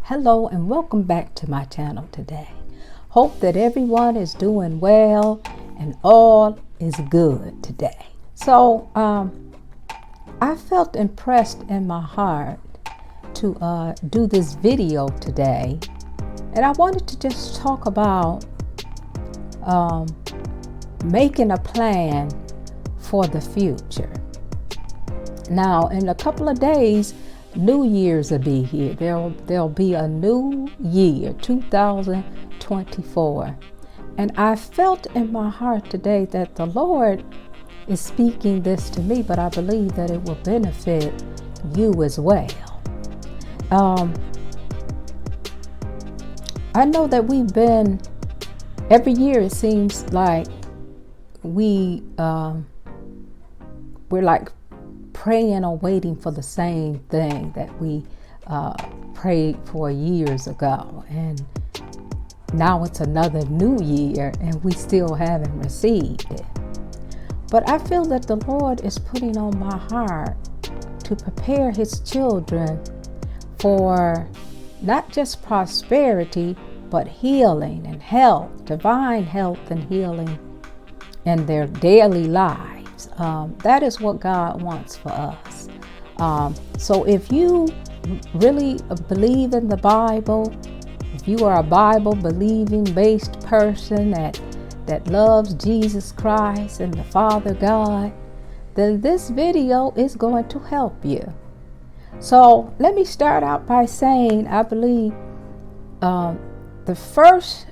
Hello and welcome back to my channel today. Hope that everyone is doing well and all is good today. So I felt impressed in my heart to do this video today, and I wanted to just talk about making a plan for the future. Now, in a couple of days, New Year's will be here. There'll be a new year, 2024. And I felt in my heart today that the Lord is speaking this to me, but I believe that it will benefit you as well. I know that every year it seems like we're like praying or waiting for the same thing that we prayed for years ago, and now it's another new year and we still haven't received it. But I feel that the Lord is putting on my heart to prepare his children for not just prosperity, but healing and health, divine health and healing in their daily lives. That is what God wants for us. So if you really believe in the Bible, if you are a Bible believing based person that loves Jesus Christ and the Father God, then this video is going to help you. So let me start out by saying I believe the first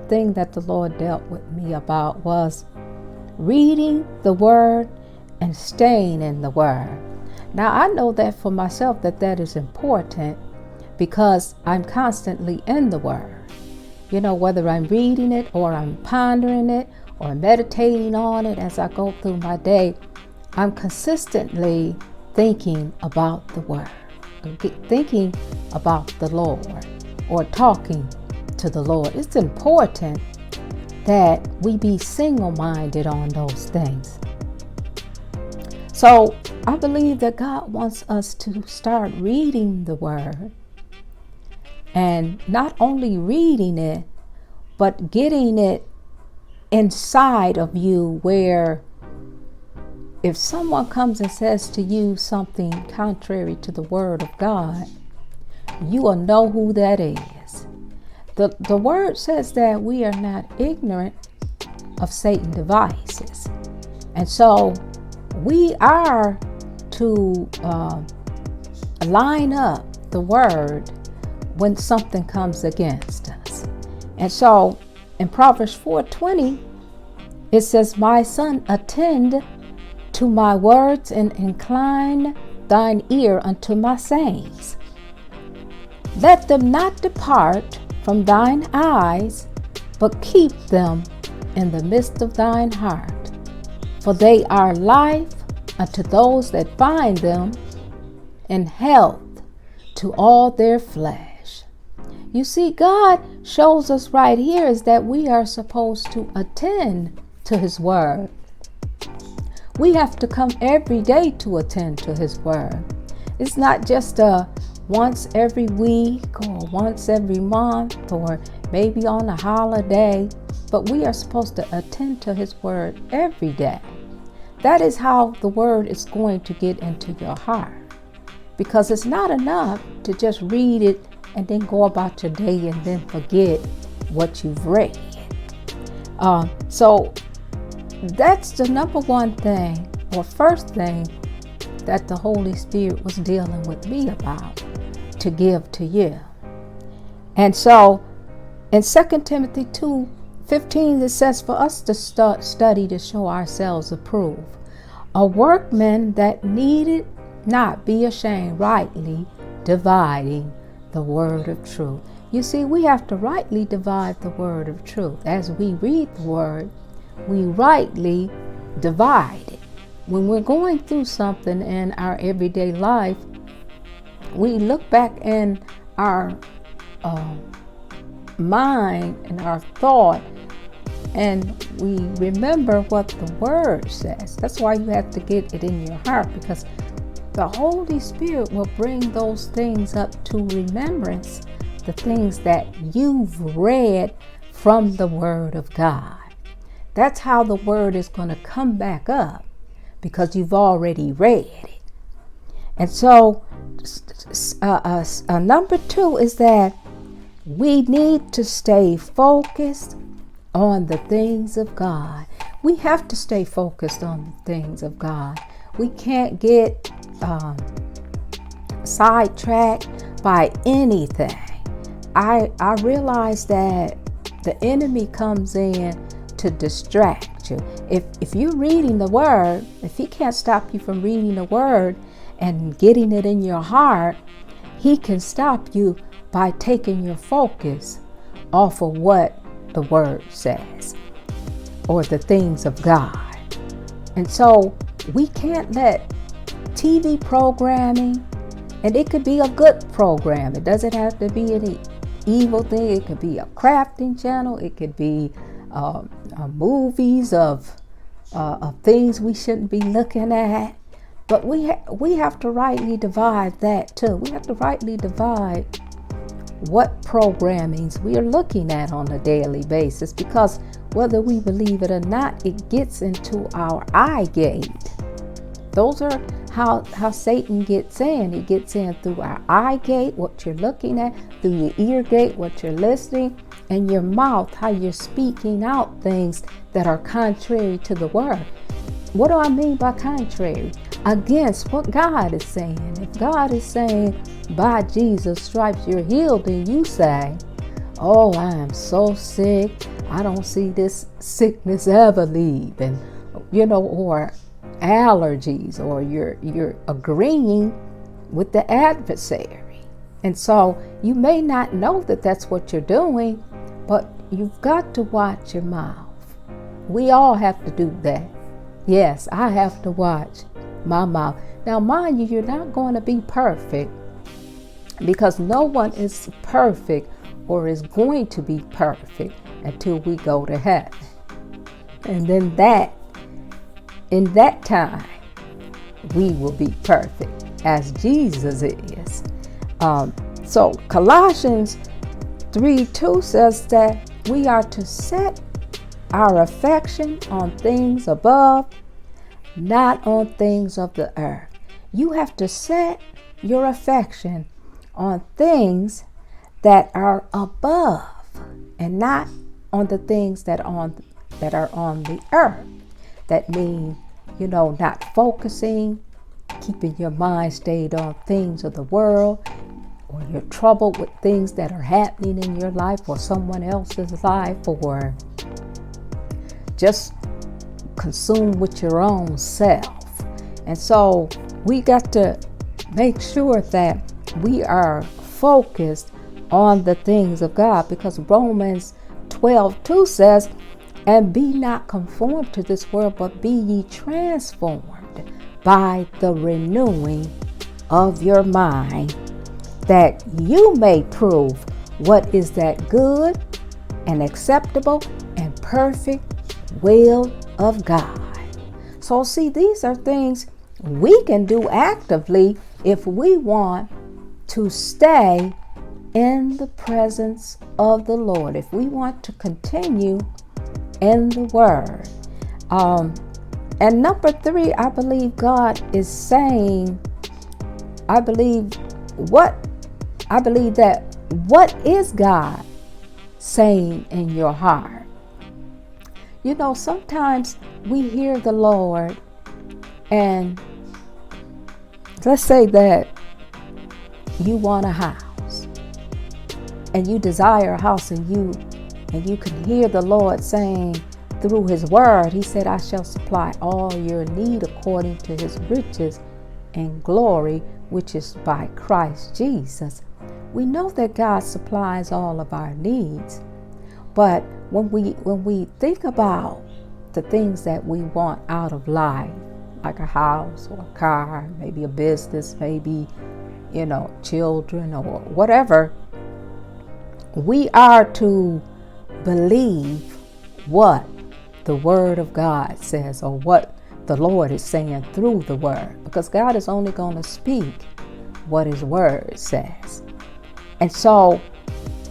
thing that the Lord dealt with me about was reading the Word and staying in the Word. Now, I know that for myself that is important because I'm constantly in the Word. You know, whether I'm reading it or I'm pondering it or meditating on it as I go through my day, I'm consistently thinking about the Word, thinking about the Lord, or talking to the Lord. It's important that we be single-minded on those things. So I believe that God wants us to start reading the Word, and not only reading it, but getting it inside of you, where if someone comes and says to you something contrary to the Word of God, you will know who that is. The Word says that we are not ignorant of Satan's devices. And so we are to line up the Word when something comes against us. And so in Proverbs 4:20, it says, "My son, attend to my words and incline thine ear unto my sayings. Let them not depart from thine eyes, but keep them in the midst of thine heart. For they are life unto those that find them, and health to all their flesh." You see, God shows us right here is that we are supposed to attend to his Word. We have to come every day to attend to his Word. It's not just once every week or once every month or maybe on a holiday, but we are supposed to attend to his Word every day. That is how the Word is going to get into your heart, because it's not enough to just read it and then go about your day and then forget what you've read. So that's the number one thing, or first thing, that the Holy Spirit was dealing with me about to give to you. And so in 2 Timothy 2:15, it says for us to study to show ourselves approved, a workman that needed not be ashamed, rightly dividing the word of truth. You see, we have to rightly divide the word of truth. As we read the Word, we rightly divide it. When we're going through something in our everyday life, we look back in our mind and our thought, and we remember what the Word says. That's why you have to get it in your heart, because the Holy Spirit will bring those things up to remembrance the things that you've read from the Word of God. That's how the Word is going to come back up, because you've already read it. And so number 2 is that we need to stay focused on the things of God. We have to stay focused on the things of God. We can't get sidetracked by anything. I realize that the enemy comes in to distract you. If you're reading the Word, if he can't stop you from reading the Word and getting it in your heart, he can stop you by taking your focus off of what the Word says or the things of God. And so we can't let TV programming, and it could be a good program, it doesn't have to be any evil thing. It could be a crafting channel, it could be movies of things we shouldn't be looking at. But we have to rightly divide that too. We have to rightly divide what programmings we are looking at on a daily basis, because whether we believe it or not, it gets into our eye gate. Those are how Satan gets in. He gets in through our eye gate, what you're looking at, through your ear gate, what you're listening, and your mouth, how you're speaking out things that are contrary to the Word. What do I mean by contrary? Against what God is saying. If God is saying, by Jesus' stripes you're healed, and you say, oh, I am so sick, I don't see this sickness ever leave, and or allergies, or you're agreeing with the adversary. And so you may not know that that's what you're doing, but you've got to watch your mouth. We all have to do that. Yes, I have to watch my mouth. Now, mind you, you're not going to be perfect, because no one is perfect or is going to be perfect until we go to heaven. And then in that time, we will be perfect as Jesus is. So Colossians 3:2 says that we are to set our affection on things above, not on things of the earth. You have to set your affection on things that are above, and not on the things that are on the earth. That means, not focusing, keeping your mind stayed on things of the world, or you're troubled with things that are happening in your life or someone else's life, or just consumed with your own self. And so we got to make sure that we are focused on the things of God, because Romans 12:2 says, and be not conformed to this world, but be ye transformed by the renewing of your mind, that you may prove what is that good and acceptable and perfect will of God. So see, these are things we can do actively if we want to stay in the presence of the Lord, if we want to continue in the Word. And number 3, I believe God is saying, what is God saying in your heart? Sometimes we hear the Lord, and let's say that you want a house, and you desire a house, and you can hear the Lord saying through His Word, He said, I shall supply all your need according to His riches and glory, which is by Christ Jesus. We know that God supplies all of our needs, but when we think about the things that we want out of life, like a house or a car, maybe a business, maybe, children or whatever, we are to believe what the Word of God says, or what the Lord is saying through the Word, because God is only going to speak what His Word says. And so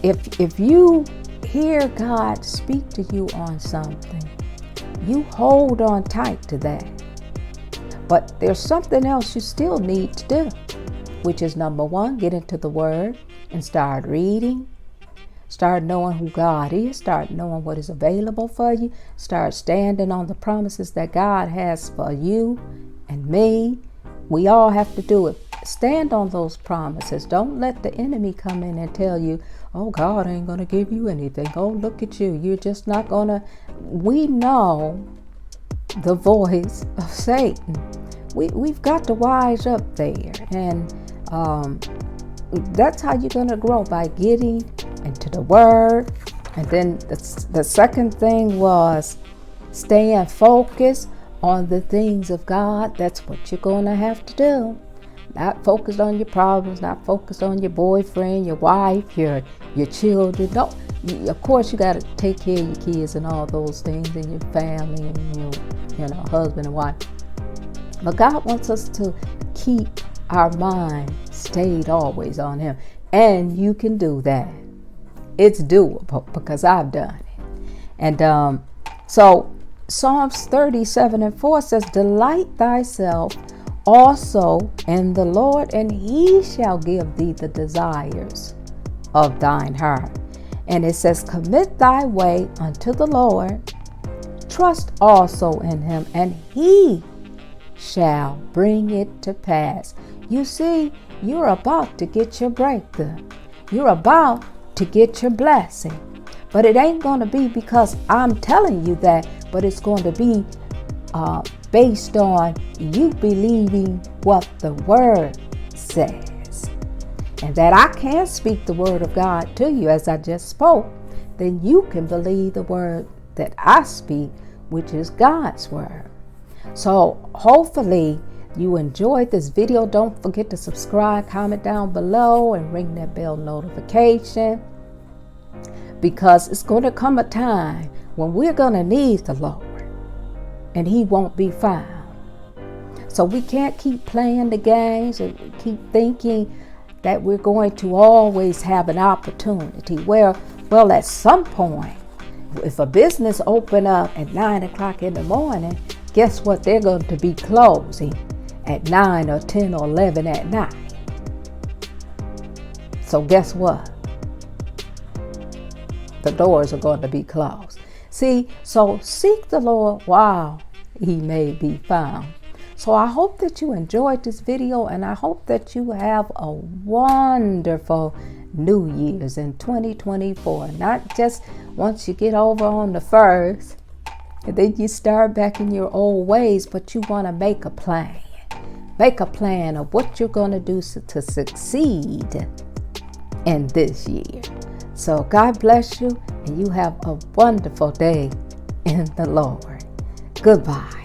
if you hear God speak to you on something, you hold on tight to that. But there's something else you still need to do, which is number one, get into the Word and start reading. Start knowing who God is. Start knowing what is available for you. Start standing on the promises that God has for you and me. We all have to do it. Stand on those promises. Don't let the enemy come in and tell you, oh, God ain't going to give you anything. Oh, look at you. You're just not going to. We know the voice of Satan. We've got to wise up there. And that's how you're going to grow, by getting into the Word. And then the second thing was staying focused on the things of God. That's what you're going to have to do. Not focused on your problems, not focused on your boyfriend, your wife, your children. Don't. Of course, you got to take care of your kids and all those things, and your family, and your husband and wife. But God wants us to keep our mind stayed always on Him, and you can do that. It's doable because I've done it. And so Psalms 37:4 says, "Delight thyself also in the Lord, and He shall give thee the desires of thine heart." And it says, "Commit thy way unto the Lord, trust also in Him, and He shall bring it to pass." You see, you're about to get your breakthrough. You're about to get your blessing. But it ain't going to be because I'm telling you that, but it's going to be based on you believing what the Word says. And that I can speak the Word of God to you as I just spoke, then you can believe the Word that I speak, which is God's Word. So hopefully you enjoyed this video. Don't forget to subscribe, comment down below, and ring that bell notification, because it's going to come a time when we're going to need the Lord and He won't be found. So we can't keep playing the games and keep thinking that we're going to always have an opportunity. Well, at some point, if a business open up at 9 o'clock in the morning, guess what? They're going to be closing at 9 or 10 or 11 at night. So guess what? The doors are going to be closed. See, so seek the Lord while He may be found. So I hope that you enjoyed this video, and I hope that you have a wonderful New Year's in 2024. Not just once you get over on the 1st, and then you start back in your old ways, but you want to make a plan. Make a plan of what you're going to do to succeed in this year. So God bless you, and you have a wonderful day in the Lord. Goodbye.